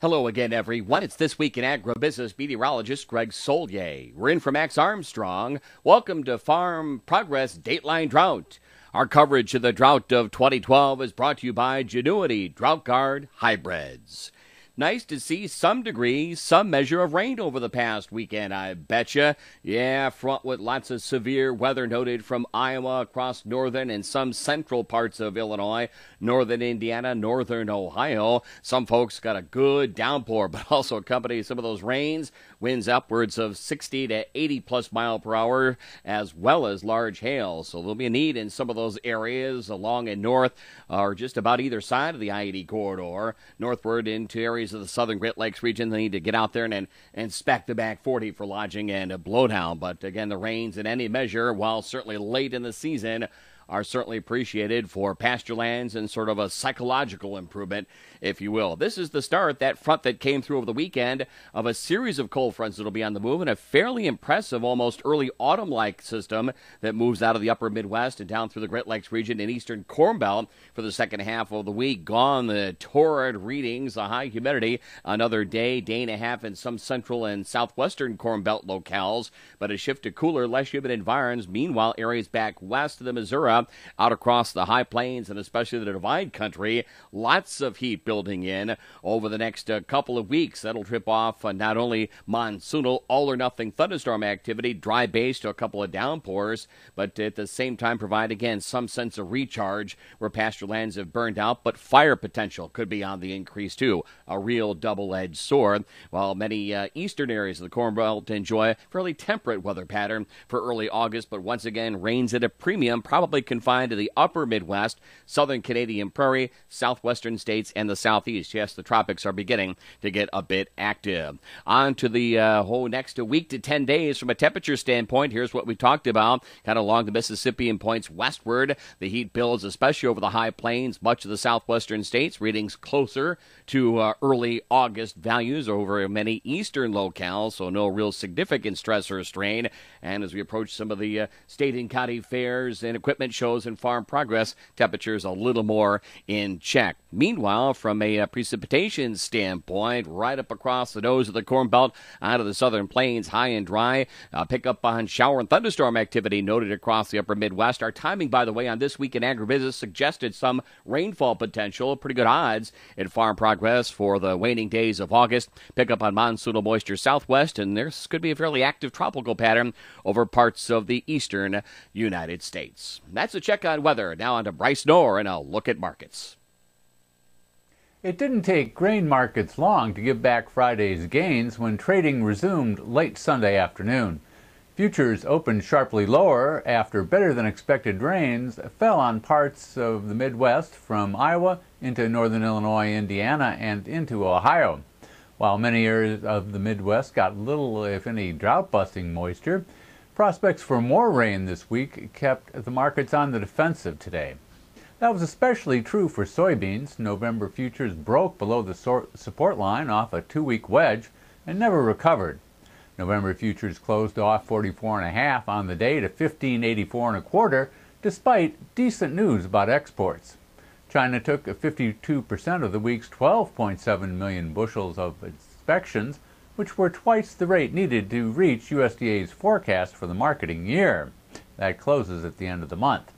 Hello again, everyone. It's This Week in Agribusiness meteorologist Greg Soulje. We're in for Max Armstrong. Welcome to Farm Progress Dateline Drought. Our coverage of the drought of 2012 is brought to you by Genuity Drought Guard Hybrids. Nice to see some degree, some measure of rain over the past weekend, I betcha. Yeah, front with lots of severe weather noted from Iowa across northern and some central parts of Illinois, northern Indiana, northern Ohio. Some folks got a good downpour, but also accompanied some of those rains. Winds upwards of 60 to 80 plus mile per hour, as well as large hail. So there'll be a need in some of those areas along and north, or just about either side of the I-80 corridor, northward into areas of the southern Great Lakes region. They need to get out there and inspect the back 40 for lodging and a blowdown. But again, the rains in any measure, while certainly late in the season, are certainly appreciated for pasture lands and sort of a psychological improvement, if you will. This is the start, that front that came through over the weekend, of a series of cold fronts that will be on the move, and a fairly impressive, almost early autumn-like system that moves out of the upper Midwest and down through the Great Lakes region and eastern Corn Belt for the second half of the week. Gone the torrid readings, the high humidity, another day and a half in some central and southwestern Corn Belt locales, but a shift to cooler, less humid environs. Meanwhile, areas back west of the Missouri, out across the high plains and especially the Divide Country, lots of heat building in over the next couple of weeks. That'll trip off not only monsoonal all-or-nothing thunderstorm activity, dry base to a couple of downpours, but at the same time provide, again, some sense of recharge where pasture lands have burned out, but fire potential could be on the increase too. A real double-edged sword, while many eastern areas of the Corn Belt enjoy a fairly temperate weather pattern for early August, but once again, rains at a premium, probably confined to the upper Midwest, southern Canadian prairie, southwestern states, and the southeast. Yes, the tropics are beginning to get a bit active. On to the whole next week to 10 days from a temperature standpoint. Here's what we talked about, kind of along the Mississippian points westward. The heat builds, especially over the high plains, much of the southwestern states, readings closer to early August values over many eastern locales, so no real significant stress or strain. And as we approach some of the state and county fairs and equipment shows in farm progress, temperatures a little more in check. Meanwhile, from a precipitation standpoint, right up across the nose of the Corn Belt out of the southern plains, high and dry. Pick up on shower and thunderstorm activity noted across the upper Midwest. Our timing, by the way, on This Week in Agribusiness suggested some rainfall potential. Pretty good odds in farm progress for the waning days of August. Pick up on monsoonal moisture southwest, and there's could be a fairly active tropical pattern over parts of the eastern United States. That's a check on weather. Now on to Bryce Knorr and a look at markets. It didn't take grain markets long to give back Friday's gains when trading resumed late Sunday afternoon. Futures opened sharply lower after better-than-expected rains fell on parts of the Midwest from Iowa into northern Illinois, Indiana, and into Ohio. While many areas of the Midwest got little, if any, drought-busting moisture, prospects for more rain this week kept the markets on the defensive today. That was especially true for soybeans. November futures broke below the support line off a two-week wedge and never recovered. November futures closed off 44.5 on the day to 15.84 despite decent news about exports. China took 52% of the week's 12.7 million bushels of inspections, which were twice the rate needed to reach USDA's forecast for the marketing year. That closes at the end of the month.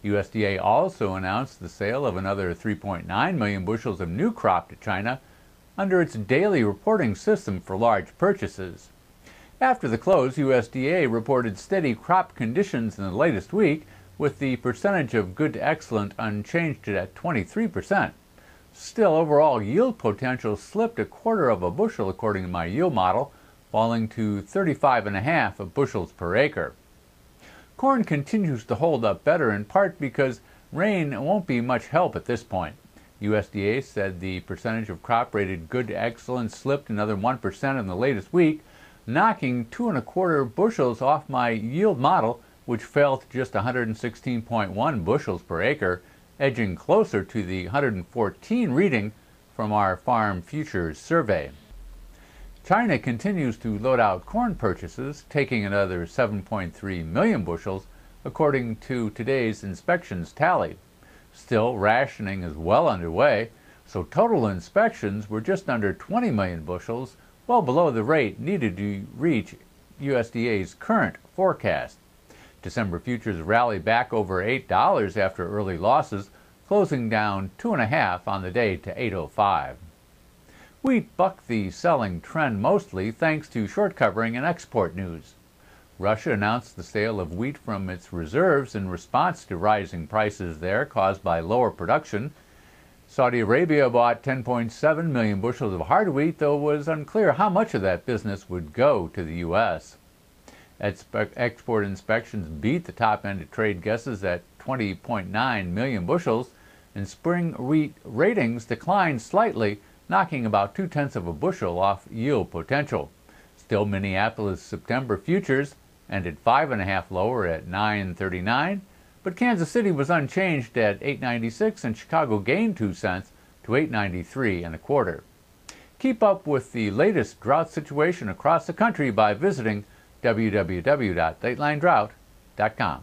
USDA also announced the sale of another 3.9 million bushels of new crop to China under its daily reporting system for large purchases. After the close, USDA reported steady crop conditions in the latest week, with the percentage of good to excellent unchanged at 23%. Still, overall yield potential slipped 1/4 of a bushel according to my yield model, falling to 35.5 bushels per acre. Corn continues to hold up better, in part because rain won't be much help at this point. USDA said the percentage of crop rated good to excellent slipped another 1% in the latest week, knocking 2.25 bushels off my yield model, which fell to just 116.1 bushels per acre, edging closer to the 114 reading from our Farm Futures survey. China continues to load out corn purchases, taking another 7.3 million bushels, according to today's inspections tally. Still, rationing is well underway. so total inspections were just under 20 million bushels, well below the rate needed to reach USDA's current forecast. December futures rally back over $8 after early losses, closing down 2.5 on the day to 8.05. Wheat bucked the selling trend mostly thanks to short covering and export news. Russia announced the sale of wheat from its reserves in response to rising prices there caused by lower production. Saudi Arabia bought 10.7 million bushels of hard wheat, though it was unclear how much of that business would go to the U.S. Export inspections beat the top end of trade guesses at 20.9 million bushels, and spring wheat ratings declined slightly, knocking about 0.2 of a bushel off yield potential. Still, Minneapolis September futures ended 5.5 lower at 9.39, but Kansas City was unchanged at 8.96 and Chicago gained 2 cents to 8.93 Keep up with the latest drought situation across the country by visiting www.datelinedrought.com.